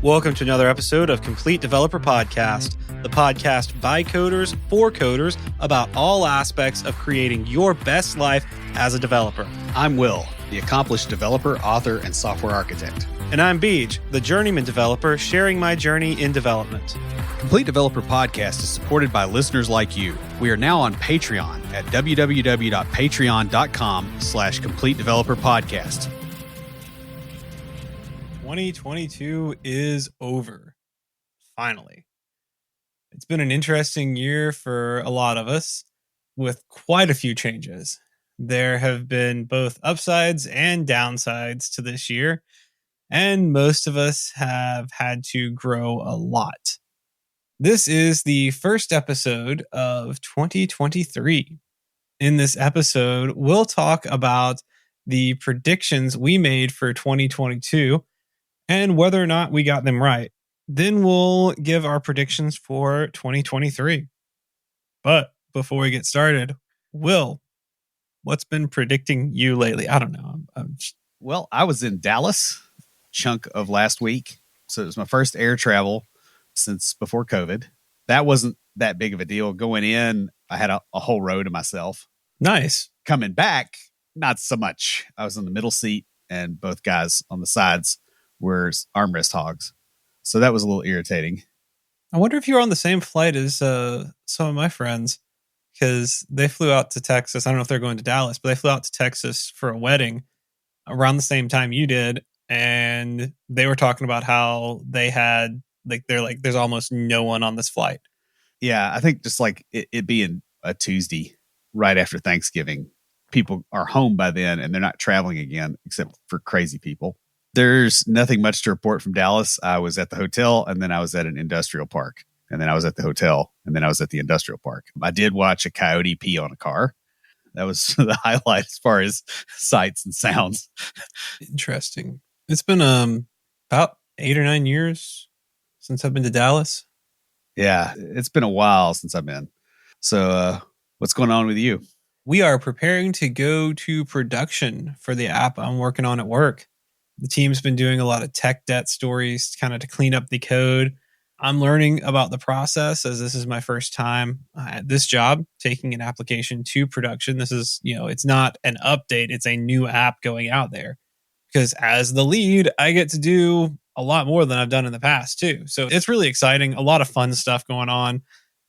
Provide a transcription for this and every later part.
Welcome to another episode of Complete Developer Podcast, the podcast by coders for coders about all aspects of creating your best life as a developer. I'm Will, the accomplished developer, author, and software architect. And I'm Beej, the journeyman developer sharing my journey in development. Complete Developer Podcast is supported by listeners like you. We are now on Patreon at www.patreon.com/Complete Developer Podcast. 2022 is over. Finally. It's been an interesting year for a lot of us with quite a few changes. There have been both upsides and downsides to this year, and most of us have had to grow a lot. This is the first episode of 2023. In this episode, we'll talk about the predictions we made for 2022 and whether or not we got them right. Then we'll give our predictions for 2023. But before we get started, Will, what's been predicting you lately? I don't know. Well, I was in Dallas chunk of last week. So it was my first air travel since before COVID. That wasn't that big of a deal. Going in, I had a whole row to myself. Nice. Coming back, not so much. I was in the middle seat and both guys on the sides were armrest hogs. So that was a little irritating. I wonder if you were on the same flight as some of my friends, because they flew out to Texas. I don't know if they're going to Dallas, but they flew out to Texas for a wedding around the same time you did. And they were talking about how they had, there's almost no one on this flight. Yeah, I think just like it being a Tuesday right after Thanksgiving, people are home by then and they're not traveling again, except for crazy people. There's nothing much to report from Dallas. I was at the hotel and then I was at an industrial park. And then I was at the hotel and then I was at the industrial park. I did watch a coyote pee on a car. That was the highlight as far as sights and sounds. Interesting. It's been about 8 or 9 years since I've been to Dallas. Yeah, it's been a while since I've been. So what's going on with you? We are preparing to go to production for the app I'm working on at work. The team's been doing a lot of tech debt stories kind of to clean up the code. I'm learning about the process as this is my first time at this job, taking an application to production. This is, it's not an update. It's a new app going out there. Because as the lead, I get to do a lot more than I've done in the past too. So it's really exciting. A lot of fun stuff going on,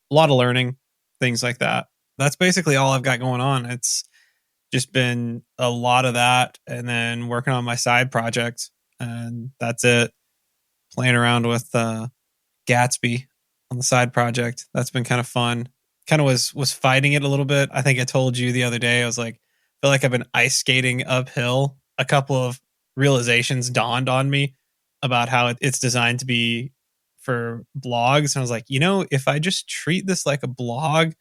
a lot of learning, things like that. That's basically all I've got going on. It's just been a lot of that and then working on my side project, and that's it. Playing around with Gatsby on the side project. That's been kind of fun. Kind of was fighting it a little bit. I think I told you the other day, I was like, I feel like I've been ice skating uphill. A couple of realizations dawned on me about how it's designed to be for blogs. And I was like, if I just treat this like a blog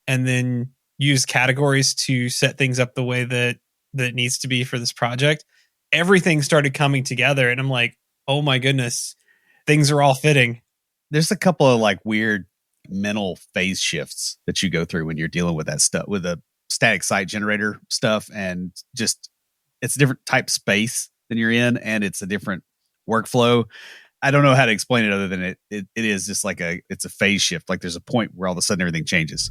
and then use categories to set things up the way that it needs to be for this project, everything started coming together. And I'm like, oh my goodness, things are all fitting. There's a couple of like weird mental phase shifts that you go through when you're dealing with that stuff, with the static site generator stuff. And just, it's a different type space than you're in. And it's a different workflow. I don't know how to explain it other than it is just like it's a phase shift. Like there's a point where all of a sudden everything changes.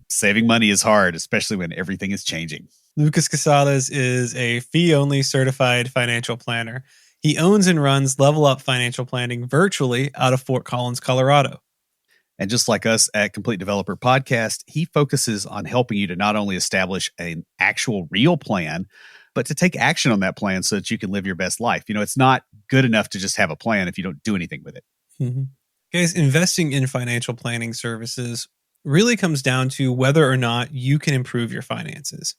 Saving money is hard, especially when everything is changing. Lucas Casales is a fee-only certified financial planner. He owns and runs Level Up Financial Planning virtually out of Fort Collins, Colorado. And just like us at Complete Developer Podcast, he focuses on helping you to not only establish an actual real plan, but to take action on that plan so that you can live your best life. It's not good enough to just have a plan if you don't do anything with it. Mm-hmm. Guys, investing in financial planning services really comes down to whether or not you can improve your finances.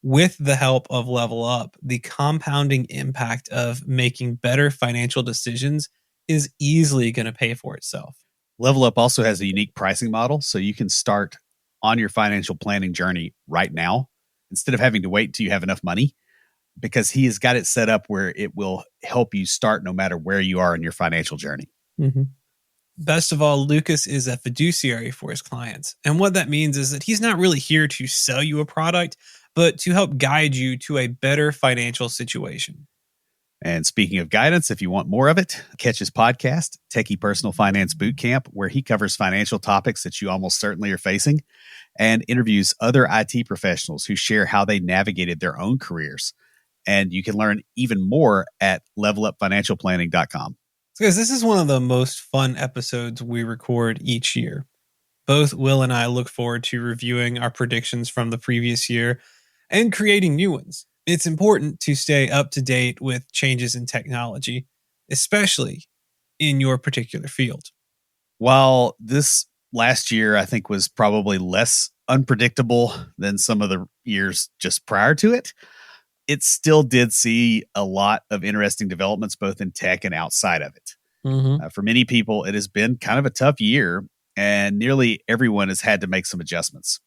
With the help of Level Up, the compounding impact of making better financial decisions is easily going to pay for itself. Level Up also has a unique pricing model, so you can start on your financial planning journey right now instead of having to wait until you have enough money, because he has got it set up where it will help you start no matter where you are in your financial journey. Mm-hmm. Best of all, Lucas is a fiduciary for his clients. And what that means is that he's not really here to sell you a product, but to help guide you to a better financial situation. And speaking of guidance, if you want more of it, catch his podcast, Techie Personal Finance Bootcamp, where he covers financial topics that you almost certainly are facing and interviews other IT professionals who share how they navigated their own careers. And you can learn even more at levelupfinancialplanning.com. Because this is one of the most fun episodes we record each year. Both Will and I look forward to reviewing our predictions from the previous year and creating new ones. It's important to stay up to date with changes in technology, especially in your particular field. While this last year, I think, was probably less unpredictable than some of the years just prior to it, it still did see a lot of interesting developments, both in tech and outside of it. For many people, it has been kind of a tough year, and nearly everyone has had to make some adjustments.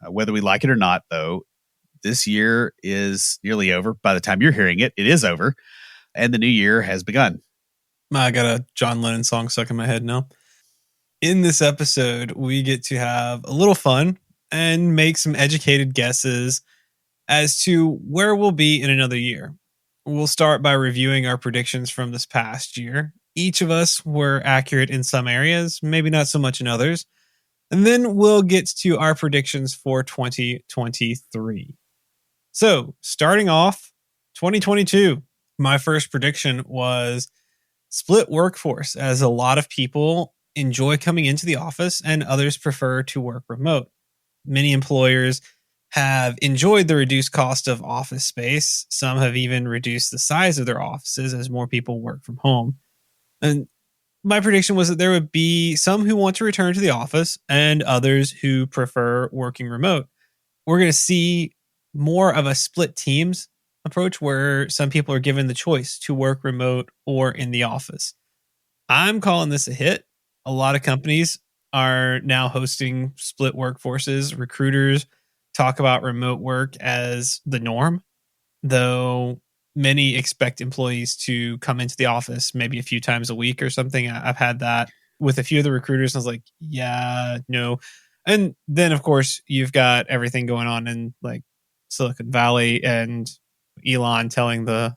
Whether we like it or not, though, this year is nearly over. By the time you're hearing it, it is over, and the new year has begun. I got a John Lennon song stuck in my head now. In this episode, we get to have a little fun and make some educated guesses as to where we'll be in another year. We'll start by reviewing our predictions from this past year. Each of us were accurate in some areas, maybe not so much in others. And then we'll get to our predictions for 2023. So, starting off, 2022, my first prediction was split workforce, as a lot of people enjoy coming into the office and others prefer to work remote. Many employers have enjoyed the reduced cost of office space. Some have even reduced the size of their offices as more people work from home. And my prediction was that there would be some who want to return to the office and others who prefer working remote. We're going to see more of a split teams approach where some people are given the choice to work remote or in the office. I'm calling this a hit. A lot of companies are now hosting split workforces. Recruiters talk about remote work as the norm, though many expect employees to come into the office maybe a few times a week or something. I've had that with a few of the recruiters. I was like, yeah, no. And then, of course, you've got everything going on in like Silicon Valley and Elon telling the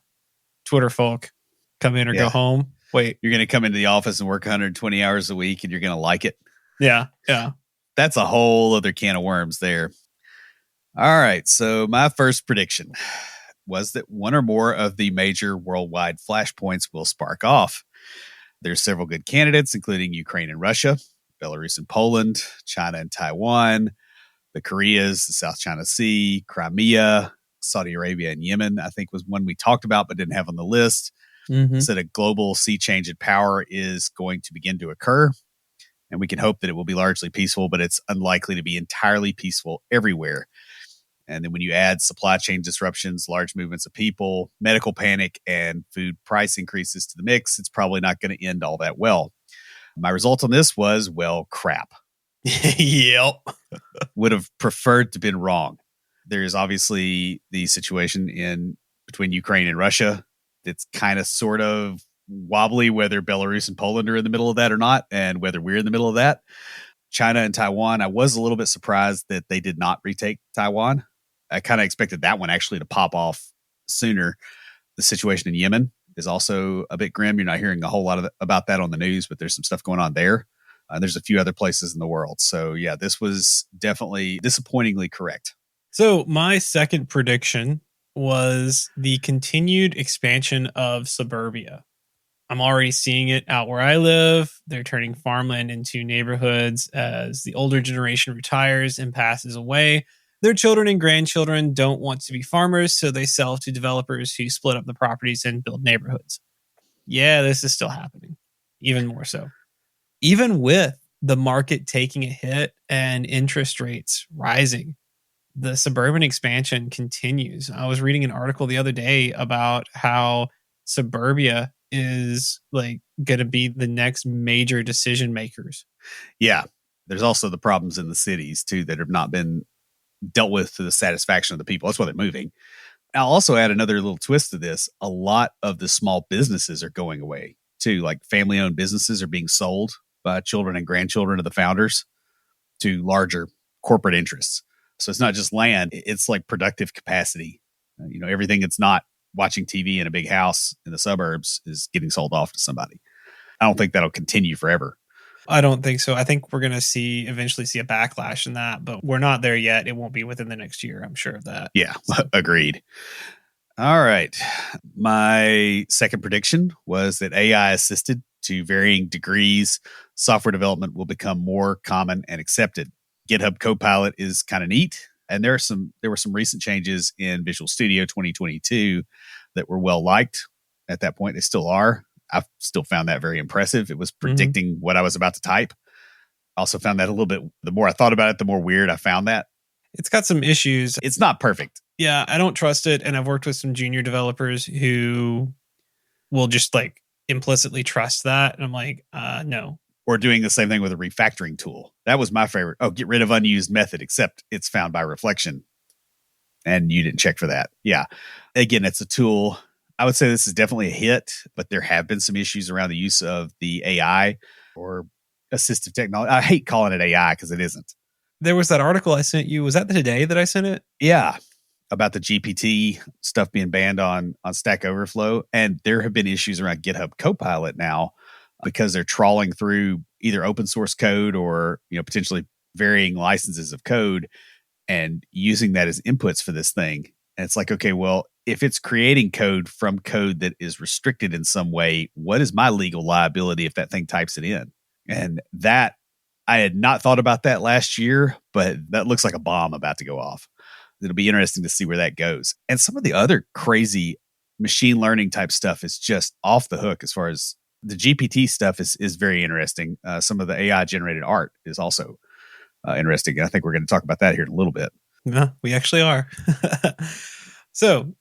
Twitter folk, come in or go home. Wait, you're going to come into the office and work 120 hours a week and you're going to like it? Yeah. That's a whole other can of worms there. All right. So my first prediction was that one or more of the major worldwide flashpoints will spark off. There's several good candidates, including Ukraine and Russia, Belarus and Poland, China and Taiwan, the Koreas, the South China Sea, Crimea, Saudi Arabia and Yemen, I think was one we talked about but didn't have on the list. Said a global sea change in power is going to begin to occur. And we can hope that it will be largely peaceful, but it's unlikely to be entirely peaceful everywhere. And then when you add supply chain disruptions, large movements of people, medical panic, and food price increases to the mix, it's probably not going to end all that well. My result on this was, well, crap. Yep. Would have preferred to have been wrong. There's obviously the situation between Ukraine and Russia. It's kind of sort of wobbly whether Belarus and Poland are in the middle of that or not, and whether we're in the middle of that. China and Taiwan, I was a little bit surprised that they did not retake Taiwan. I kind of expected that one actually to pop off sooner. The situation in Yemen is also a bit grim. You're not hearing a whole lot about that on the news, but there's some stuff going on there. There's a few other places in the world. So yeah, this was definitely disappointingly correct. So my second prediction was the continued expansion of suburbia. I'm already seeing it out where I live. They're turning farmland into neighborhoods as the older generation retires and passes away. Their children and grandchildren don't want to be farmers, so they sell to developers who split up the properties and build neighborhoods. Yeah, this is still happening, even more so. Even with the market taking a hit and interest rates rising, the suburban expansion continues. I was reading an article the other day about how suburbia is like going to be the next major decision makers. Yeah. There's also the problems in the cities too that have not been dealt with to the satisfaction of the people. That's why they're moving. I'll also add another little twist to this. A lot of the small businesses are going away too. Like family owned businesses are being sold by children and grandchildren of the founders to larger corporate interests. So it's not just land, it's like productive capacity. Everything that's not watching TV in a big house in the suburbs is getting sold off to somebody. I don't think that'll continue forever. I don't think so. I think we're going to eventually see a backlash in that, but we're not there yet. It won't be within the next year. I'm sure of that. Yeah, agreed. All right. My second prediction was that AI assisted to varying degrees software development will become more common and accepted. GitHub Copilot is kind of neat. And there were some recent changes in Visual Studio 2022 that were well liked at that point. They still are. I've still found that very impressive. It was predicting what I was about to type. I also found that a little bit, the more I thought about it, the more weird I found that. It's got some issues. It's not perfect. Yeah, I don't trust it. And I've worked with some junior developers who will just like implicitly trust that. And I'm like, no. Or doing the same thing with a refactoring tool. That was my favorite. Oh, get rid of unused method, except it's found by reflection. And you didn't check for that. Yeah. Again, it's a tool. I would say this is definitely a hit, but there have been some issues around the use of the AI or assistive technology. I hate calling it AI because it isn't. There was that article I sent you. Was that today that I sent it? Yeah. About the GPT stuff being banned on Stack Overflow. And there have been issues around GitHub Copilot now because they're trawling through either open source code or, potentially varying licenses of code and using that as inputs for this thing. And it's like, okay, well, if it's creating code from code that is restricted in some way, what is my legal liability if that thing types it in? And that, I had not thought about that last year, but that looks like a bomb about to go off. It'll be interesting to see where that goes. And some of the other crazy machine learning type stuff is just off the hook. As far as the GPT stuff is very interesting. Some of the AI generated art is also interesting. And I think we're going to talk about that here in a little bit. Yeah, we actually are. So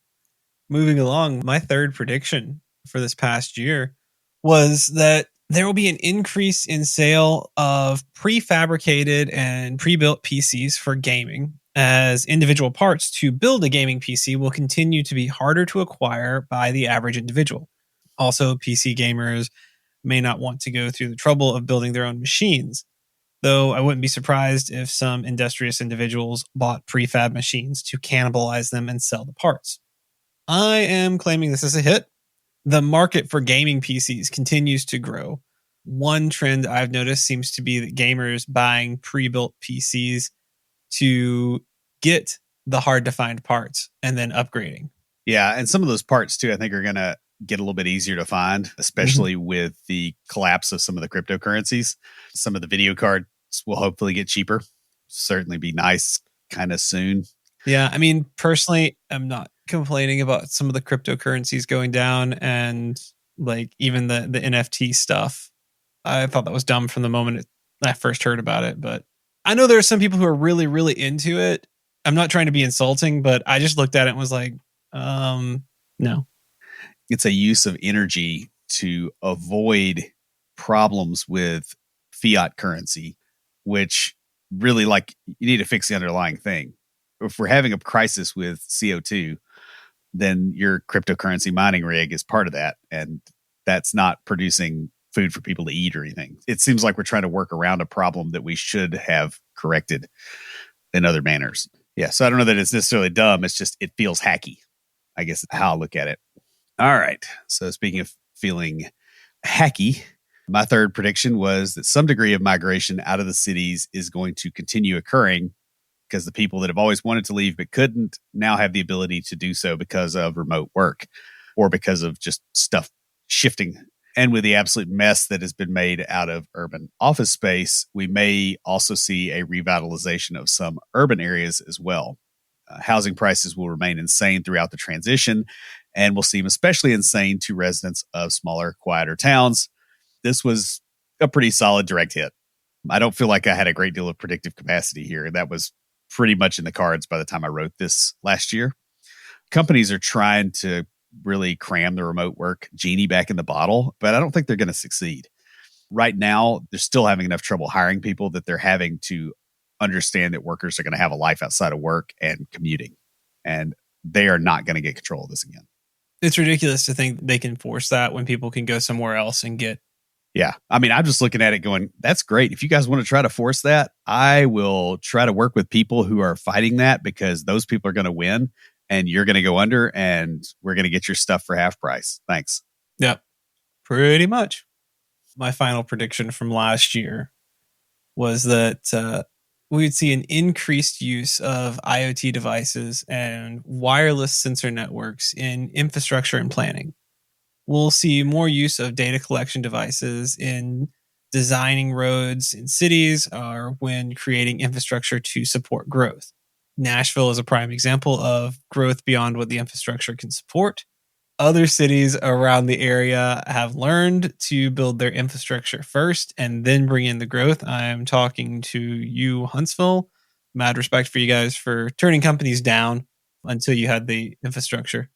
moving along, my third prediction for this past year was that there will be an increase in sale of prefabricated and pre-built PCs for gaming, as individual parts to build a gaming PC will continue to be harder to acquire by the average individual. Also, PC gamers may not want to go through the trouble of building their own machines, though I wouldn't be surprised if some industrious individuals bought prefab machines to cannibalize them and sell the parts. I am claiming this is a hit. The market for gaming PCs continues to grow. One trend I've noticed seems to be that gamers buying pre-built PCs to get the hard-to-find parts and then upgrading. Yeah, and some of those parts, too, I think are going to get a little bit easier to find, especially with the collapse of some of the cryptocurrencies. Some of the video cards will hopefully get cheaper. Certainly be nice kind of soon. Yeah, I mean, personally, I'm not complaining about some of the cryptocurrencies going down and like even the NFT stuff. I thought that was dumb from the moment I first heard about it, but I know there are some people who are really, really into it. I'm not trying to be insulting, but I just looked at it and was like, no. It's a use of energy to avoid problems with fiat currency, which really you need to fix the underlying thing. If we're having a crisis with CO2, then your cryptocurrency mining rig is part of that. And that's not producing food for people to eat or anything. It seems like we're trying to work around a problem that we should have corrected in other manners. Yeah. So I don't know that it's necessarily dumb. It's just, it feels hacky, I guess is how I look at it. All right. So speaking of feeling hacky, my third prediction was that some degree of migration out of the cities is going to continue occurring because the people that have always wanted to leave but couldn't now have the ability to do so because of remote work or because of just stuff shifting. And with the absolute mess that has been made out of urban office space, we may also see a revitalization of some urban areas as well. Housing prices will remain insane throughout the transition and will seem especially insane to residents of smaller, quieter towns. This was a pretty solid direct hit. I don't feel like I had a great deal of predictive capacity here. That was pretty much in the cards by the time I wrote this last year. Companies are trying to really cram the remote work genie back in the bottle, but I don't think they're going to succeed. Right now, they're still having enough trouble hiring people that they're having to understand that workers are going to have a life outside of work and commuting, and they are not going to get control of this again. It's ridiculous to think they can force that when people can go somewhere else and get. Yeah. I mean, I'm just looking at it going, that's great. If you guys want to try to force that, I will try to work with people who are fighting that because those people are going to win and you're going to go under, and we're going to get your stuff for half price. Thanks. Yep. Pretty much. My final prediction from last year was that we would see an increased use of IoT devices and wireless sensor networks in infrastructure and planning. We'll see more use of data collection devices in designing roads in cities or when creating infrastructure to support growth. Nashville is a prime example of growth beyond what the infrastructure can support. Other cities around the area have learned to build their infrastructure first and then bring in the growth. I'm talking to you, Huntsville. Mad respect for you guys for turning companies down until you had the infrastructure.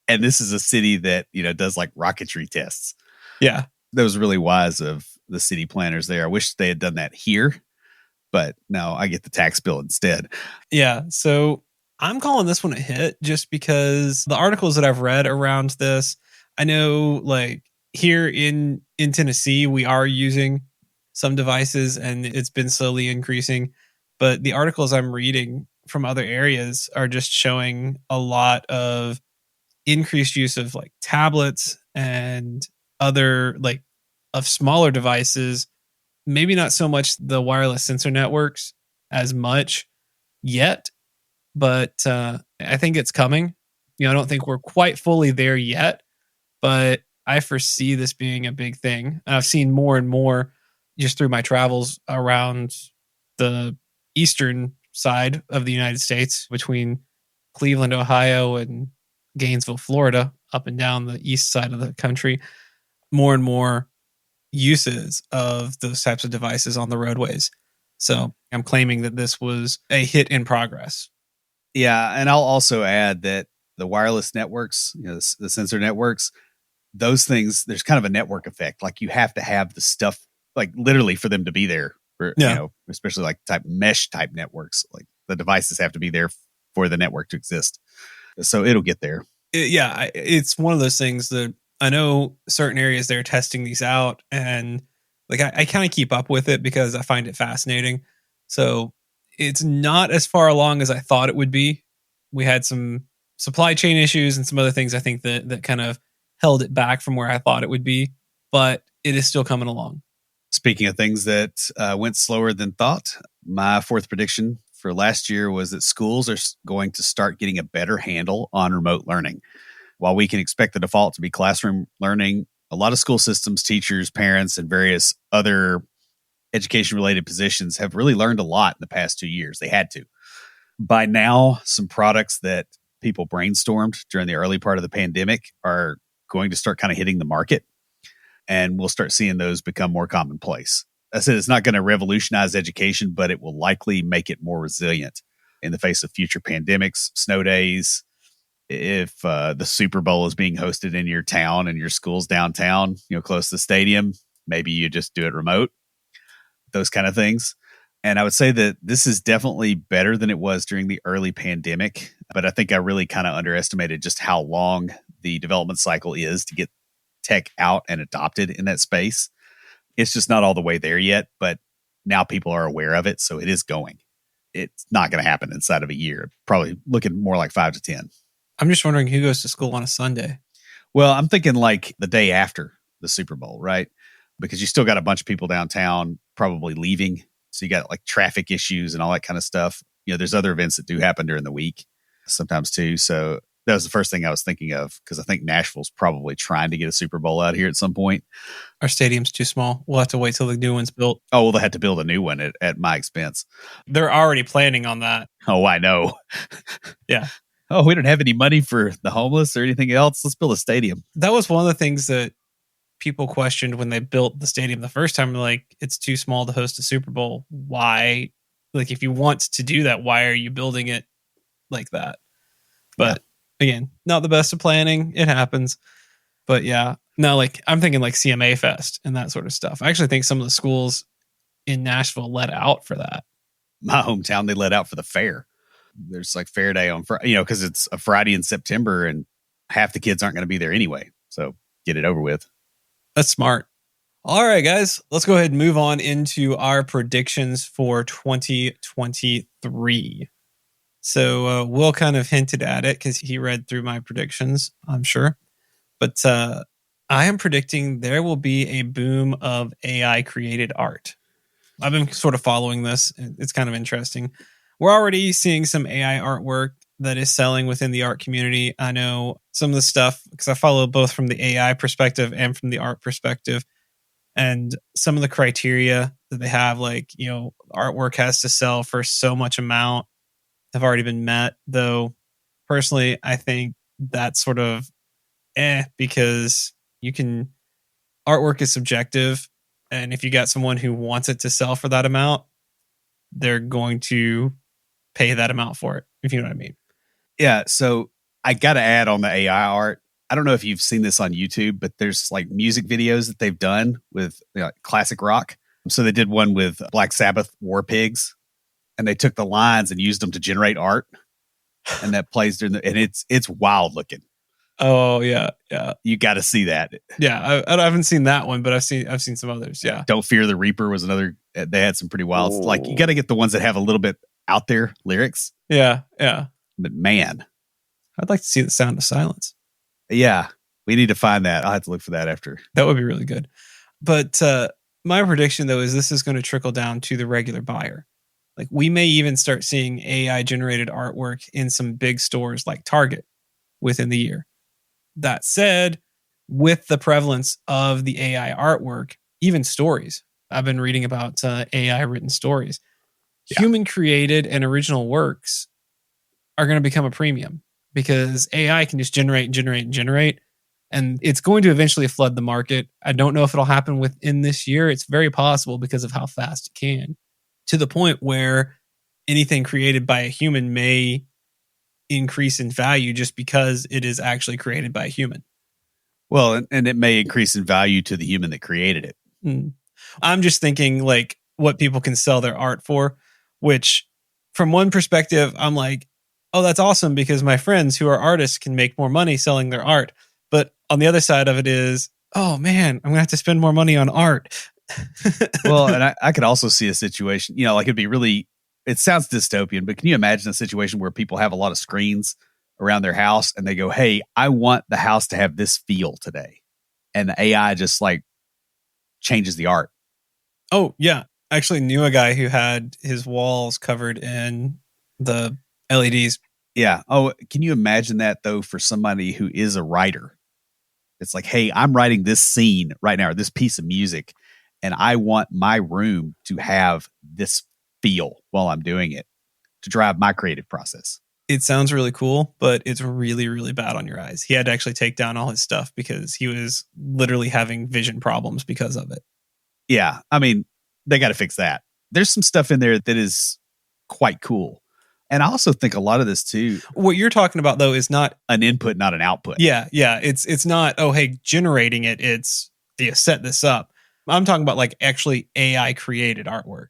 And this is a city that, does like rocketry tests. Yeah. That was really wise of the city planners there. I wish they had done that here, but no, I get the tax bill instead. Yeah. So I'm calling this one a hit just because the articles that I've read around this, I know like here in Tennessee, we are using some devices and it's been slowly increasing. But the articles I'm reading from other areas are just showing a lot of increased use of like tablets and other like of smaller devices, maybe not so much the wireless sensor networks as much yet, but I think it's coming. I don't think we're quite fully there yet, but I foresee this being a big thing. I've seen more and more just through my travels around the eastern side of the United States between Cleveland, Ohio, and Gainesville, Florida, up and down the east side of the country, more and more uses of those types of devices on the roadways. So I'm claiming that this was a hit in progress. Yeah. And I'll also add that the wireless networks, the sensor networks, those things, there's kind of a network effect. Like you have to have the stuff, like literally for them to be there, for, especially like type mesh type networks, like the devices have to be there for the network to exist. So it'll get there. It's one of those things that I know certain areas they're testing these out, and like I kind of keep up with it because I find it fascinating. So it's not as far along as I thought it would be. We had some supply chain issues and some other things I think that kind of held it back from where I thought it would be, but it is still coming along. Speaking of things that went slower than thought, my fourth prediction for last year was that schools are going to start getting a better handle on remote learning. While we can expect the default to be classroom learning, a lot of school systems, teachers, parents, and various other education-related positions have really learned a lot in the past 2 years. They had to. By now, some products that people brainstormed during the early part of the pandemic are going to start kind of hitting the market, and we'll start seeing those become more commonplace. I said it's not going to revolutionize education, but it will likely make it more resilient in the face of future pandemics, snow days. If the Super Bowl is being hosted in your town and your school's downtown, close to the stadium, maybe you just do it remote, those kind of things. And I would say that this is definitely better than it was during the early pandemic. But I think I really kind of underestimated just how long the development cycle is to get tech out and adopted in that space. It's just not all the way there yet, but now people are aware of it. So it is going. It's not going to happen inside of a year. Probably looking more like 5 to 10. I'm just wondering who goes to school on a Sunday. Well, I'm thinking like the day after the Super Bowl, right? Because you still got a bunch of people downtown probably leaving. So you got like traffic issues and all that kind of stuff. There's other events that do happen during the week sometimes too. So that was the first thing I was thinking of, because I think Nashville's probably trying to get a Super Bowl out here at some point. Our stadium's too small. We'll have to wait till the new one's built. Oh, well, they had to build a new one at my expense. They're already planning on that. Oh, I know. Yeah. Oh, we don't have any money for the homeless or anything else. Let's build a stadium. That was one of the things that people questioned when they built the stadium the first time. Like, it's too small to host a Super Bowl. Why? Like, if you want to do that, why are you building it like that? But again, not the best of planning. It happens. But yeah, no, like I'm thinking like CMA Fest and that sort of stuff. I actually think some of the schools in Nashville let out for that. My hometown, they let out for the fair. There's like fair day on Friday, because it's a Friday in September and half the kids aren't going to be there anyway. So get it over with. That's smart. All right, guys, let's go ahead and move on into our predictions for 2023. So Will kind of hinted at it because he read through my predictions, I'm sure. But I am predicting there will be a boom of AI created art. I've been sort of following this. It's kind of interesting. We're already seeing some AI artwork that is selling within the art community. I know some of the stuff because I follow both from the AI perspective and from the art perspective. And some of the criteria that they have, like, artwork has to sell for so much amount, have already been met. Though, personally, I think that's sort of because artwork is subjective. And if you got someone who wants it to sell for that amount, they're going to pay that amount for it, if you know what I mean. Yeah. So I got to add on the AI art. I don't know if you've seen this on YouTube, but there's like music videos that they've done with classic rock. So they did one with Black Sabbath War Pigs, and they took the lines and used them to generate art. And that plays during and it's wild looking. Oh yeah. Yeah. You got to see that. Yeah. I haven't seen that one, but I've seen some others. Yeah. Don't Fear the Reaper was another. They had some pretty wild. Ooh. Like, you got to get the ones that have a little bit out there lyrics. Yeah. Yeah. But man, I'd like to see The Sound of Silence. Yeah. We need to find that. I'll have to look for that after. That would be really good. But my prediction, though, is this is going to trickle down to the regular buyer. Like, we may even start seeing AI generated artwork in some big stores like Target within the year. That said, with the prevalence of the AI artwork, even stories, I've been reading about AI written stories. Yeah. Human created and original works are going to become a premium because AI can just generate. And it's going to eventually flood the market. I don't know if it'll happen within this year. It's very possible because of how fast it can, to the point where anything created by a human may increase in value just because it is actually created by a human. Well, and it may increase in value to the human that created it. I'm just thinking like what people can sell their art for, which from one perspective, I'm like, oh, that's awesome because my friends who are artists can make more money selling their art. But on the other side of it is, oh man, I'm going to have to spend more money on art. Well, and I could also see a situation, like it'd be really, it sounds dystopian, but can you imagine a situation where people have a lot of screens around their house and they go, hey, I want the house to have this feel today. And the AI just like changes the art. Oh, yeah. I actually knew a guy who had his walls covered in the LEDs. Yeah. Oh, can you imagine that though for somebody who is a writer? It's like, hey, I'm writing this scene right now, or this piece of music, and I want my room to have this feel while I'm doing it to drive my creative process. It sounds really cool, but it's really, really bad on your eyes. He had to actually take down all his stuff because he was literally having vision problems because of it. Yeah. I mean, they got to fix that. There's some stuff in there that is quite cool. And I also think a lot of this too. What you're talking about though is not an input, not an output. Yeah. It's not, oh, hey, generating it. It's, you set this up. I'm talking about like actually AI created artwork.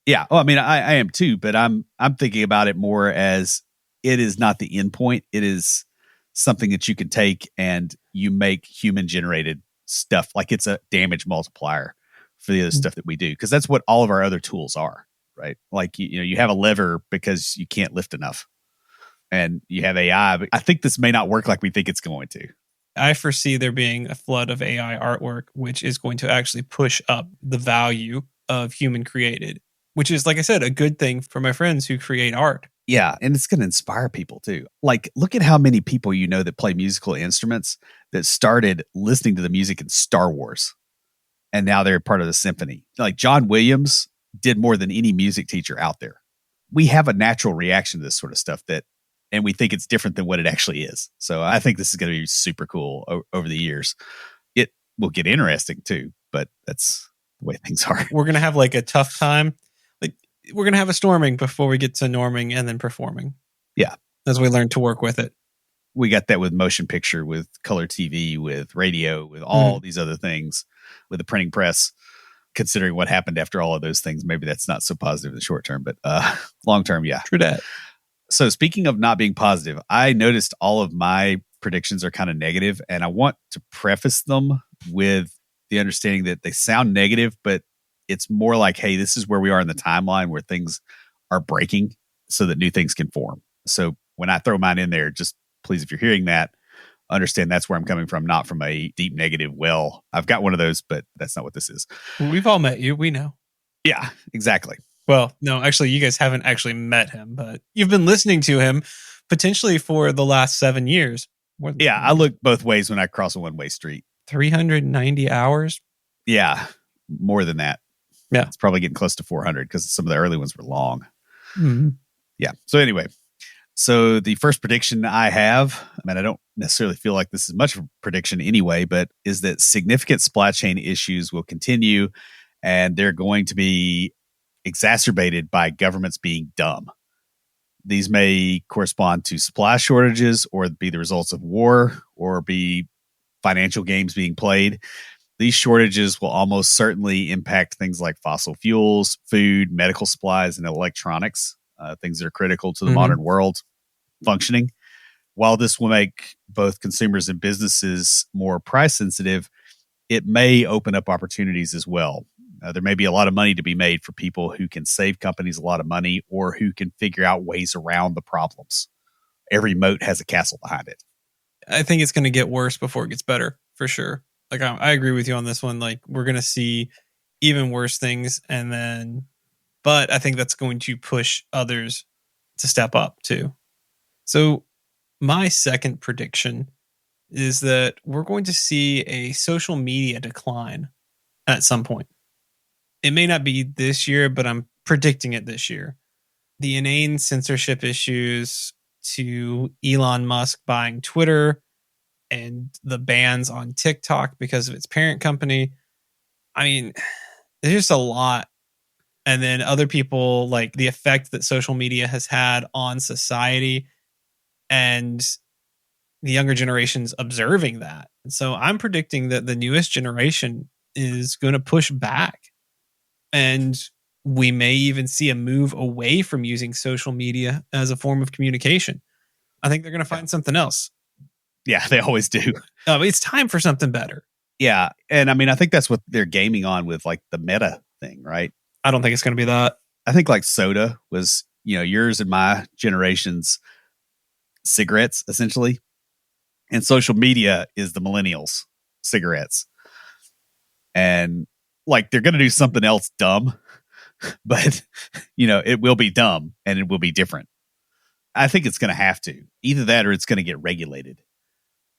Yeah. Oh, I mean, I am too, but I'm thinking about it more as it is not the endpoint. It is something that you can take and you make human generated stuff. Like it's a damage multiplier for the other stuff that we do. Cause that's what all of our other tools are. Right. Like, you have a lever because you can't lift enough and you have AI, but I think this may not work like we think it's going to. I foresee there being a flood of AI artwork, which is going to actually push up the value of human created, which is, like I said, a good thing for my friends who create art. Yeah. And it's going to inspire people too. Like, look at how many people that play musical instruments that started listening to the music in Star Wars. And now they're part of the symphony. Like John Williams did more than any music teacher out there. We have a natural reaction to this sort of stuff and we think it's different than what it actually is. So I think this is going to be super cool over the years. It will get interesting too, but that's the way things are. We're going to have like a tough time. Like we're going to have a storming before we get to norming and then performing. Yeah. As we learn to work with it. We got that with motion picture, with color TV, with radio, with all these other things, with the printing press. Considering what happened after all of those things, maybe that's not so positive in the short term, but long term, yeah. True that. So speaking of not being positive, I noticed all of my predictions are kind of negative, and I want to preface them with the understanding that they sound negative, but it's more like, hey, this is where we are in the timeline where things are breaking so that new things can form. So when I throw mine in there, just please, if you're hearing that, understand that's where I'm coming from, not from a deep negative. Well, I've got one of those, but that's not what this is. We've all met you. We know. Yeah, exactly. Well, no, actually, you guys haven't actually met him, but you've been listening to him potentially for the last 7 years. Yeah, I look both ways when I cross a one-way street. 390 hours. Yeah, more than that. Yeah. It's probably getting close to 400 because some of the early ones were long. Mm-hmm. Yeah. So anyway, so the first prediction I have, I mean, I don't necessarily feel like this is much of a prediction anyway, but is that significant supply chain issues will continue and they're going to be exacerbated by governments being dumb. These may correspond to supply shortages or be the results of war or be financial games being played. These shortages will almost certainly impact things like fossil fuels, food, medical supplies, and electronics, things that are critical to the modern world functioning. While this will make both consumers and businesses more price sensitive, it may open up opportunities as well. There may be a lot of money to be made for people who can save companies a lot of money or who can figure out ways around the problems. Every moat has a castle behind it. I think it's going to get worse before it gets better, for sure. Like, I agree with you on this one. Like, we're going to see even worse things. But I think that's going to push others to step up too. So my second prediction is that we're going to see a social media decline at some point. It may not be this year, but I'm predicting it this year. The inane censorship issues to Elon Musk buying Twitter and the bans on TikTok because of its parent company. I mean, there's just a lot. And then other people, like the effect that social media has had on society and the younger generations observing that. And so I'm predicting that the newest generation is going to push back. And we may even see a move away from using social media as a form of communication. I think they're going to find something else. Yeah, they always do. It's time for something better. Yeah. And I mean, I think that's what they're gaming on with like the meta thing, right? I don't think it's going to be that. I think like soda was, yours and my generation's cigarettes, essentially. And social media is the millennials' cigarettes. And like they're going to do something else dumb, but, it will be dumb and it will be different. I think it's going to have to. Either that or it's going to get regulated.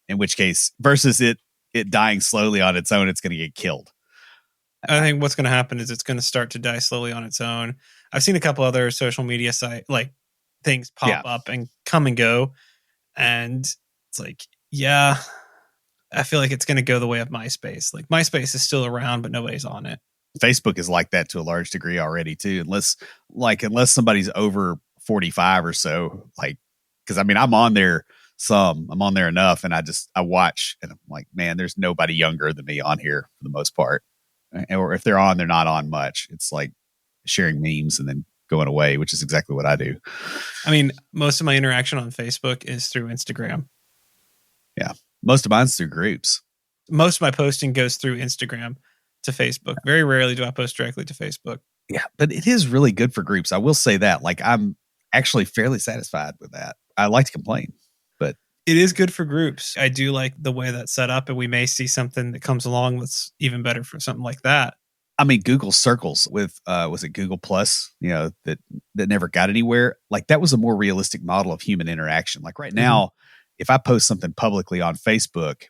In which case, versus it dying slowly on its own, it's going to get killed. I think what's going to happen is it's going to start to die slowly on its own. I've seen a couple other social media things pop up and come and go. And it's like, yeah, I feel like it's going to go the way of MySpace. Like MySpace is still around, but nobody's on it. Facebook is like that to a large degree already too, unless somebody's over 45 or so, because I mean, I'm on there enough and I watch and I'm like, man, there's nobody younger than me on here for the most part. Or if they're on, they're not on much. It's like sharing memes and then going away, which is exactly what I do. I mean, most of my interaction on Facebook is through Instagram. Yeah. Most of mine's through groups. Most of my posting goes through Instagram to Facebook. Very rarely do I post directly to Facebook. Yeah, but it is really good for groups. I will say that. Like, I'm actually fairly satisfied with that. I like to complain, but it is good for groups. I do like the way that's set up, and we may see something that comes along that's even better for something like that. I mean, Google Circles with was it Google Plus? That never got anywhere. Like that was a more realistic model of human interaction. Like right now, if I post something publicly on Facebook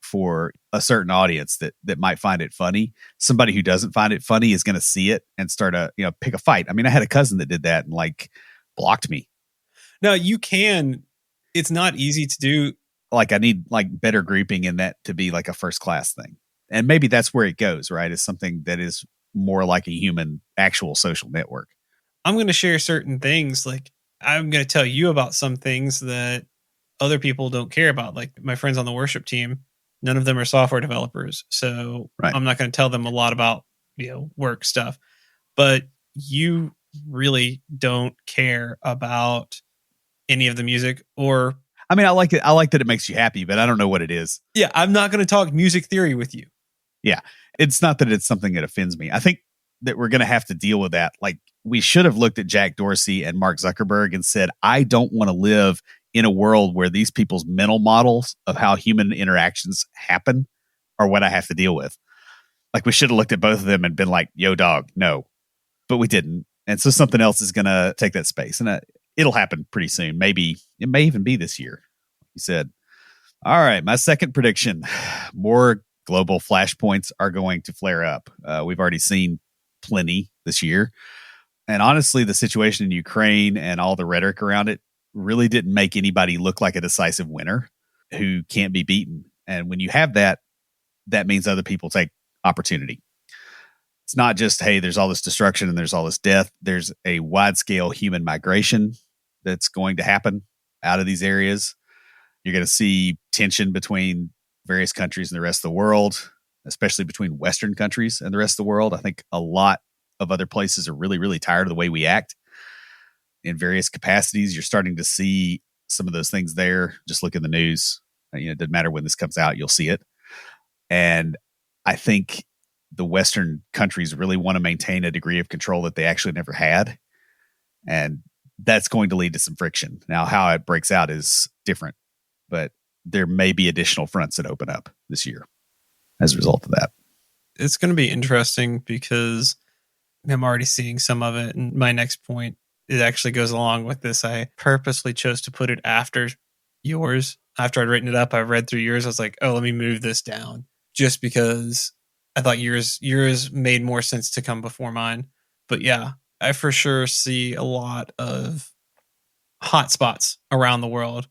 for a certain audience that might find it funny, somebody who doesn't find it funny is going to see it and start pick a fight. I mean, I had a cousin that did that and like blocked me. No, you can. It's not easy to do. Like I need like better grouping in that to be like a first class thing. And maybe that's where it goes, right? It's something that is more like a human actual social network. I'm going to share certain things. Like I'm going to tell you about some things that other people don't care about. Like my friends on the worship team, none of them are software developers. So I'm not going to tell them a lot about, work stuff, but you really don't care about any of the music or. I mean, I like it. I like that it makes you happy, but I don't know what it is. Yeah. I'm not going to talk music theory with you. Yeah. It's not that it's something that offends me. I think that we're going to have to deal with that. Like, we should have looked at Jack Dorsey and Mark Zuckerberg and said, I don't want to live in a world where these people's mental models of how human interactions happen are what I have to deal with. Like, we should have looked at both of them and been like, yo, dog, no. But we didn't. And so something else is going to take that space. And it'll happen pretty soon. Maybe it may even be this year, like you said. All right. My second prediction, more global flashpoints are going to flare up. We've already seen plenty this year. And honestly, the situation in Ukraine and all the rhetoric around it really didn't make anybody look like a decisive winner who can't be beaten. And when you have that, that means other people take opportunity. It's not just, hey, there's all this destruction and there's all this death. There's a wide scale human migration that's going to happen out of these areas. You're going to see tension between various countries and the rest of the world, especially between Western countries and the rest of the world. I think a lot of other places are really, really tired of the way we act in various capacities. You're starting to see some of those things there. Just look in the news. It doesn't matter when this comes out, you'll see it. And I think the Western countries really want to maintain a degree of control that they actually never had. And that's going to lead to some friction. Now, how it breaks out is different, but there may be additional fronts that open up this year as a result of that. It's going to be interesting because I'm already seeing some of it. And my next point, it actually goes along with this. I purposely chose to put it after yours. After I'd written it up, I read through yours. I was like, oh, let me move this down just because I thought yours made more sense to come before mine. But yeah, I for sure see a lot of hot spots around the world,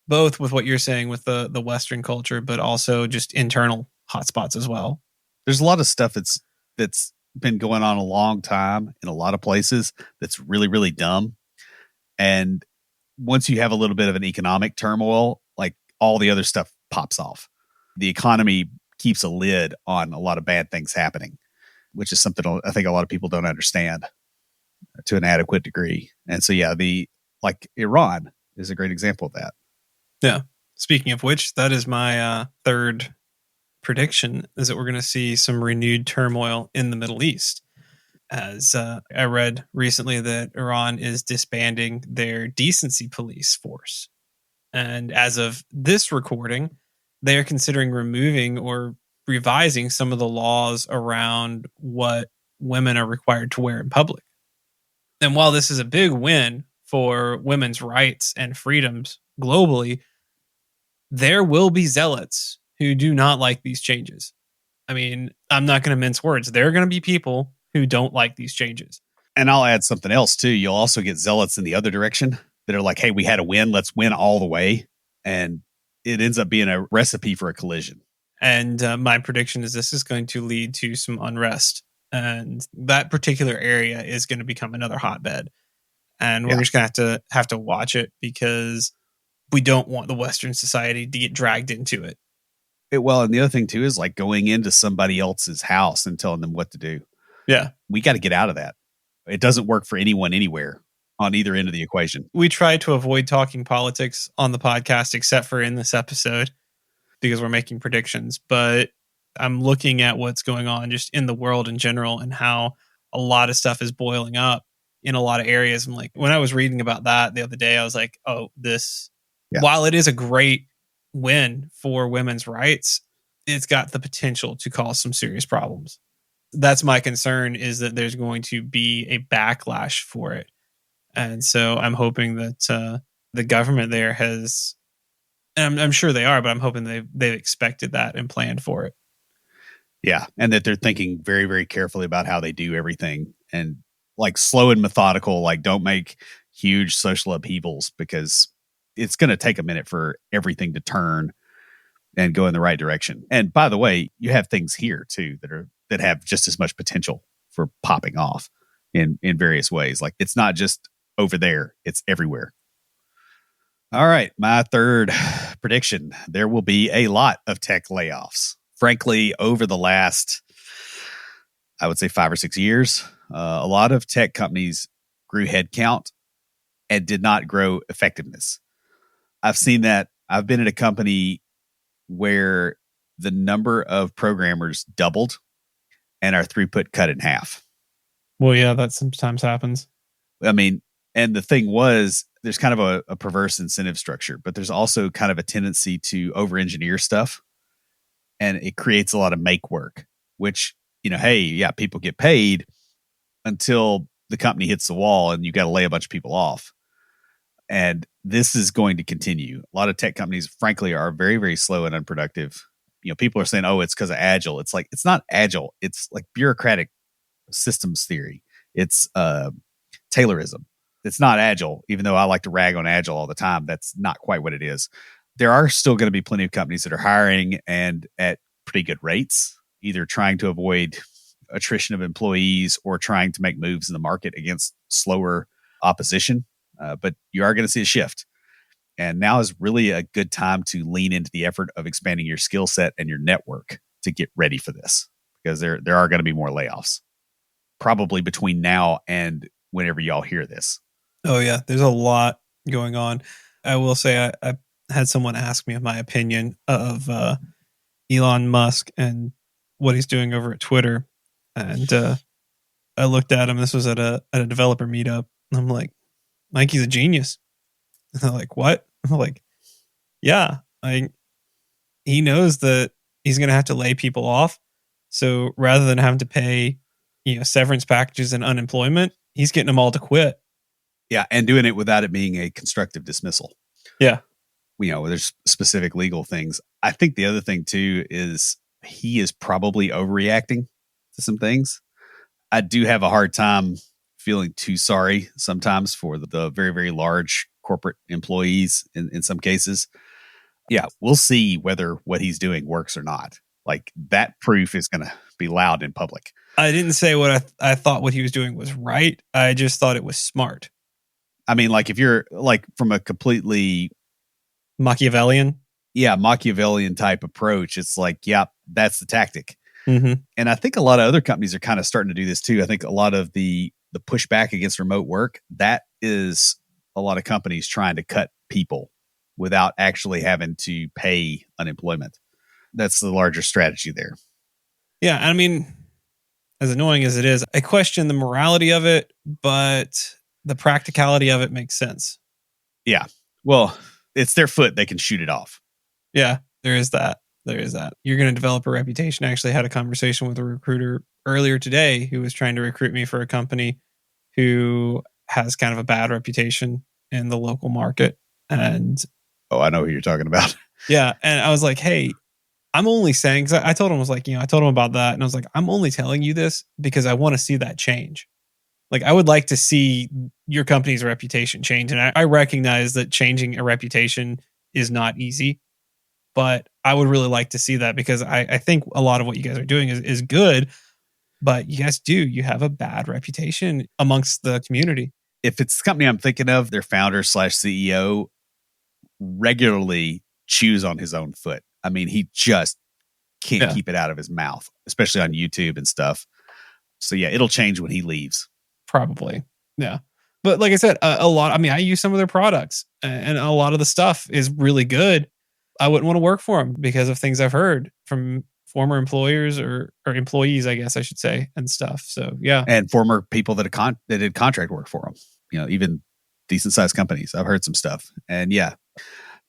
both with what you're saying with the Western culture, but also just internal hot spots as well. There's a lot of stuff that's been going on a long time in a lot of places that's really, really dumb. And once you have a little bit of an economic turmoil, like, all the other stuff pops off. The economy keeps a lid on a lot of bad things happening, which is something I think a lot of people don't understand to an adequate degree. And so, yeah, like Iran is a great example of that. Yeah. Speaking of which, that is my third prediction, is that we're going to see some renewed turmoil in the Middle East. As I read recently that Iran is disbanding their decency police force. And as of this recording, they are considering removing or revising some of the laws around what women are required to wear in public. And while this is a big win for women's rights and freedoms globally, there will be zealots who do not like these changes. I mean, I'm not going to mince words. There are going to be people who don't like these changes. And I'll add something else too. You'll also get zealots in the other direction that are like, hey, we had a win. Let's win all the way. And it ends up being a recipe for a collision. And my prediction is this is going to lead to some unrest. And that particular area is going to become another hotbed. And we're just going to have to watch it because we don't want the Western society to get dragged into it. Well, and the other thing too is like going into somebody else's house and telling them what to do. Yeah. We got to get out of that. It doesn't work for anyone anywhere on either end of the equation. We try to avoid talking politics on the podcast, except for in this episode, because we're making predictions. But I'm looking at what's going on just in the world in general and how a lot of stuff is boiling up in a lot of areas. And like, when I was reading about that the other day, I was like, oh, while it is a great win for women's rights, it's got the potential to cause some serious problems. That's my concern, is that there's going to be a backlash for it. And so I'm hoping that the government there has, and I'm sure they are, but I'm hoping they've expected that and planned for it. Yeah. And that they're thinking very, very carefully about how they do everything, and like slow and methodical, like don't make huge social upheavals, because it's going to take a minute for everything to turn and go in the right direction. And by the way, you have things here too that have just as much potential for popping off in various ways. Like, it's not just over there, it's everywhere. All right. My third prediction, there will be a lot of tech layoffs. Frankly, over the last, I would say 5 or 6 years, a lot of tech companies grew headcount and did not grow effectiveness. I've seen that. I've been at a company where the number of programmers doubled and our throughput cut in half. Well, yeah, that sometimes happens. I mean, and the thing was, there's kind of a perverse incentive structure, but there's also kind of a tendency to over engineer stuff, and it creates a lot of make work, which, hey, yeah, people get paid until the company hits the wall and you got to lay a bunch of people off. And this is going to continue. A lot of tech companies, frankly, are very, very slow and unproductive. People are saying, oh, it's because of agile. It's like, it's not agile. It's like bureaucratic systems theory. It's Taylorism. It's not agile, even though I like to rag on agile all the time. That's not quite what it is. There are still going to be plenty of companies that are hiring and at pretty good rates, either trying to avoid attrition of employees or trying to make moves in the market against slower opposition. But you are going to see a shift. And now is really a good time to lean into the effort of expanding your skill set and your network to get ready for this, because there are going to be more layoffs, probably between now and whenever y'all hear this. Oh, yeah. There's a lot going on. I will say I had someone ask me my opinion of Elon Musk and what he's doing over at Twitter. And I looked at him. This was at a developer meetup. And I'm like, Mike, he's a genius. And they're like, what? I'm like, yeah. He knows that he's going to have to lay people off. So rather than having to pay, severance packages and unemployment, he's getting them all to quit. Yeah, and doing it without it being a constructive dismissal. Yeah. There's specific legal things. I think the other thing too is he is probably overreacting to some things. I do have a hard time feeling too sorry sometimes for the very, very large corporate employees in some cases. Yeah, we'll see whether what he's doing works or not. Like, that proof is going to be loud in public. I didn't say what I thought what he was doing was right. I just thought it was smart. I mean, like, if you're like from a completely Machiavellian type approach, it's like, yeah, that's the tactic. Mm-hmm. And I think a lot of other companies are kind of starting to do this too. I think a lot of the pushback against remote work, that is a lot of companies trying to cut people without actually having to pay unemployment. That's the larger strategy there. Yeah, I mean, as annoying as it is, I question the morality of it, but the practicality of it makes sense. Yeah. Well, it's their foot. They can shoot it off. Yeah, there is that. You're going to develop a reputation. I actually had a conversation with a recruiter earlier today who was trying to recruit me for a company who has kind of a bad reputation in the local market. And I know who you're talking about. Yeah. And I was like, hey, I'm only saying, because I told him, I told him about that. And I was like, I'm only telling you this because I want to see that change. Like, I would like to see your company's reputation change. And I recognize that changing a reputation is not easy, but I would really like to see that, because I think a lot of what you guys are doing is good, but you have a bad reputation amongst the community. If it's the company I'm thinking of, their founder / CEO regularly chews on his own foot. I mean, he just can't keep it out of his mouth, especially on YouTube and stuff. So yeah, it'll change when he leaves. Probably. Yeah. But like I said, a lot, I use some of their products and a lot of the stuff is really good. I wouldn't want to work for them because of things I've heard from former employers or employees, I guess I should say, and stuff. So yeah. And former people that did contract work for them, even decent sized companies. I've heard some stuff. And yeah,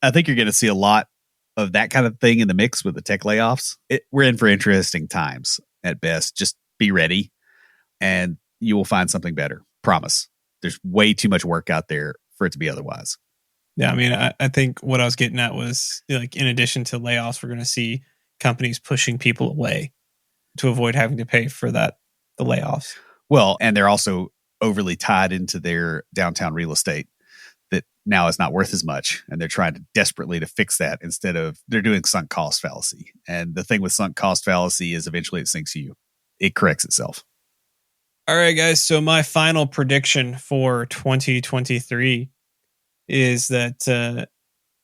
I think you're going to see a lot of that kind of thing in the mix with the tech layoffs. We're in for interesting times at best. Just be ready and you will find something better. Promise. There's way too much work out there for it to be otherwise. Yeah, I think what I was getting at was, like, in addition to layoffs, we're going to see companies pushing people away to avoid having to pay for the layoffs. Well, and they're also overly tied into their downtown real estate that now is not worth as much. And they're trying desperately to fix that instead of they're doing sunk cost fallacy. And the thing with sunk cost fallacy is eventually it sinks you. It corrects itself. All right, guys. So my final prediction for 2023 is that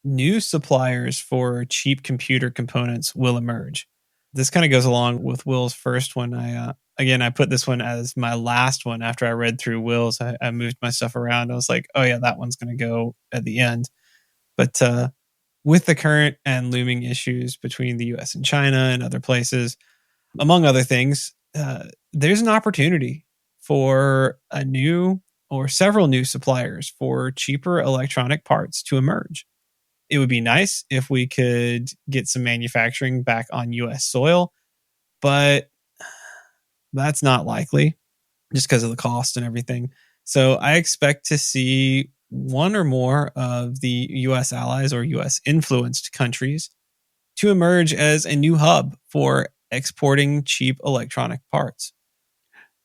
new suppliers for cheap computer components will emerge. This kind of goes along with Will's first one. I put this one as my last one after I read through Will's. I moved my stuff around. I was like, oh yeah, that one's going to go at the end. But with the current and looming issues between the US and China and other places, among other things, there's an opportunity for a new or several new suppliers for cheaper electronic parts to emerge. It would be nice if we could get some manufacturing back on US soil, but that's not likely just because of the cost and everything. So I expect to see one or more of the US allies or US influenced countries to emerge as a new hub for exporting cheap electronic parts.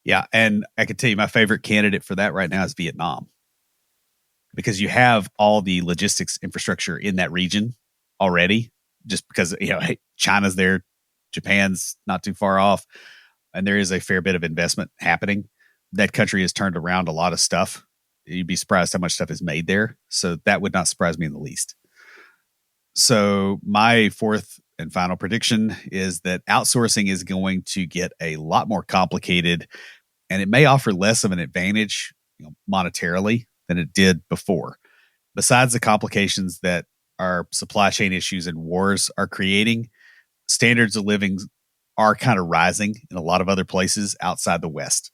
Yeah. And I can tell you my favorite candidate for that right now is Vietnam, because you have all the logistics infrastructure in that region already, just because, hey, China's there, Japan's not too far off, and there is a fair bit of investment happening. That country has turned around a lot of stuff. You'd be surprised how much stuff is made there. So that would not surprise me in the least. So my fourth and final prediction is that outsourcing is going to get a lot more complicated, and it may offer less of an advantage, monetarily than it did before. Besides the complications that our supply chain issues and wars are creating, standards of living are kind of rising in a lot of other places outside the West.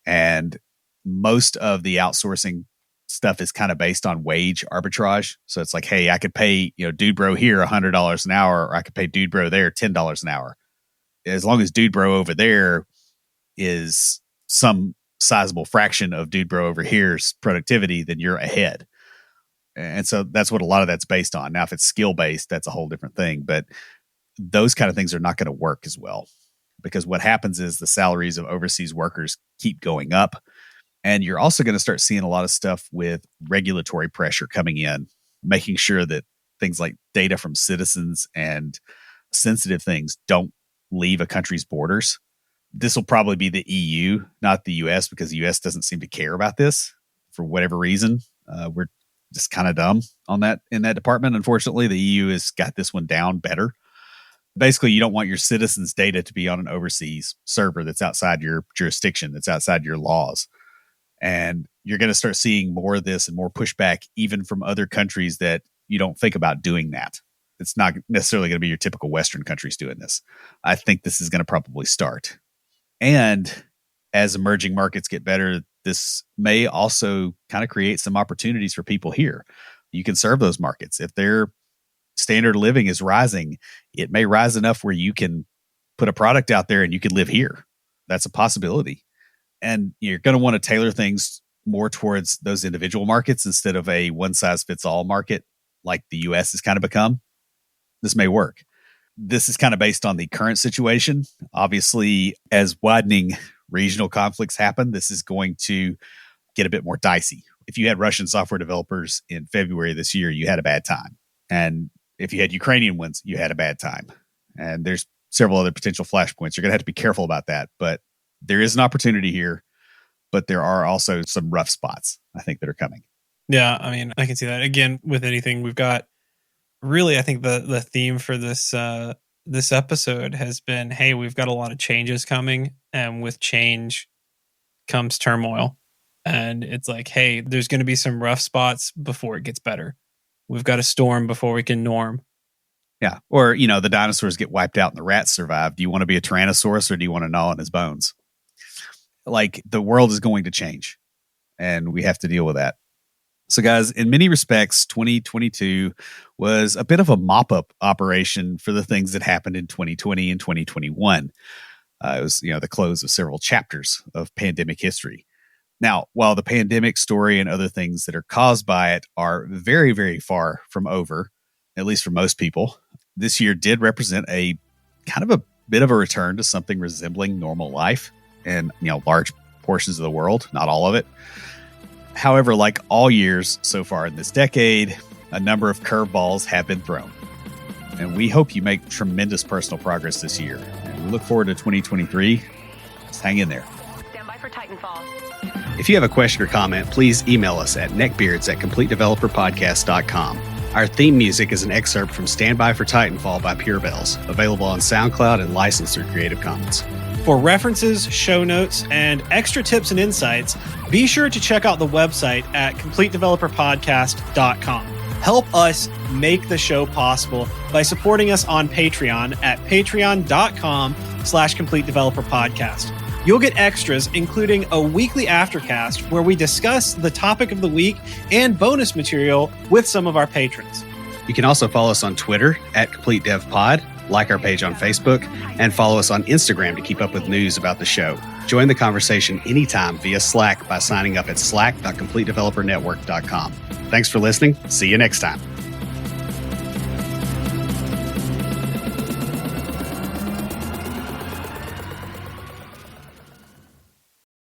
And most of the outsourcing stuff is kind of based on wage arbitrage. So it's like, hey, I could pay, dude bro here $100 an hour, or I could pay dude bro there $10 an hour. As long as dude bro over there is some sizable fraction of dude bro over here's productivity, then you're ahead. And so that's what a lot of that's based on. Now, if it's skill based, that's a whole different thing. But those kind of things are not going to work as well, because what happens is the salaries of overseas workers keep going up. And you're also going to start seeing a lot of stuff with regulatory pressure coming in, making sure that things like data from citizens and sensitive things don't leave a country's borders. This will probably be the EU, not the US, because the US doesn't seem to care about this for whatever reason. We're just kind of dumb on that in that department. Unfortunately, the EU has got this one down better. Basically, you don't want your citizens' data to be on an overseas server that's outside your jurisdiction, that's outside your laws. And you're going to start seeing more of this and more pushback, even from other countries that you don't think about doing that. It's not necessarily going to be your typical Western countries doing this. I think this is going to probably start. And as emerging markets get better, this may also kind of create some opportunities for people here. You can serve those markets. If their standard of living is rising, it may rise enough where you can put a product out there and you can live here. That's a possibility. And you're going to want to tailor things more towards those individual markets instead of a one-size-fits-all market like the US has kind of become. This may work. This is kind of based on the current situation. Obviously, as widening regional conflicts happen, this is going to get a bit more dicey. If you had Russian software developers in February this year, you had a bad time. And if you had Ukrainian ones, you had a bad time. And there's several other potential flashpoints. You're going to have to be careful about that. But there is an opportunity here, but there are also some rough spots, I think, that are coming. Yeah, I mean, I can see that. Again, with anything, we've got really, I think the theme for this this episode has been, hey, we've got a lot of changes coming, and with change comes turmoil. And it's like, hey, there's going to be some rough spots before it gets better. We've got a storm before we can norm. Yeah. Or, the dinosaurs get wiped out and the rats survive. Do you want to be a Tyrannosaurus or do you want to gnaw on his bones? Like, the world is going to change and we have to deal with that. So, guys, in many respects, 2022 was a bit of a mop-up operation for the things that happened in 2020 and 2021. It was, the close of several chapters of pandemic history. Now, while the pandemic story and other things that are caused by it are very, very far from over, at least for most people, this year did represent a kind of a bit of a return to something resembling normal life in, large portions of the world, not all of it. However, like all years so far in this decade, a number of curveballs have been thrown. And we hope you make tremendous personal progress this year. And we look forward to 2023. Just hang in there. Stand by for Titanfall. If you have a question or comment, please email us at neckbeards@completedeveloperpodcast.com. Our theme music is an excerpt from Stand By for Titanfall by Pure Bells, available on SoundCloud and licensed through Creative Commons. For references, show notes, and extra tips and insights, be sure to check out the website at completedeveloperpodcast.com. Help us make the show possible by supporting us on Patreon at patreon.com/completedeveloperpodcast. You'll get extras, including a weekly aftercast where we discuss the topic of the week and bonus material with some of our patrons. You can also follow us on Twitter @CompleteDevPod, like our page on Facebook, and follow us on Instagram to keep up with news about the show. Join the conversation anytime via Slack by signing up at slack.completedevelopernetwork.com. Thanks for listening. See you next time.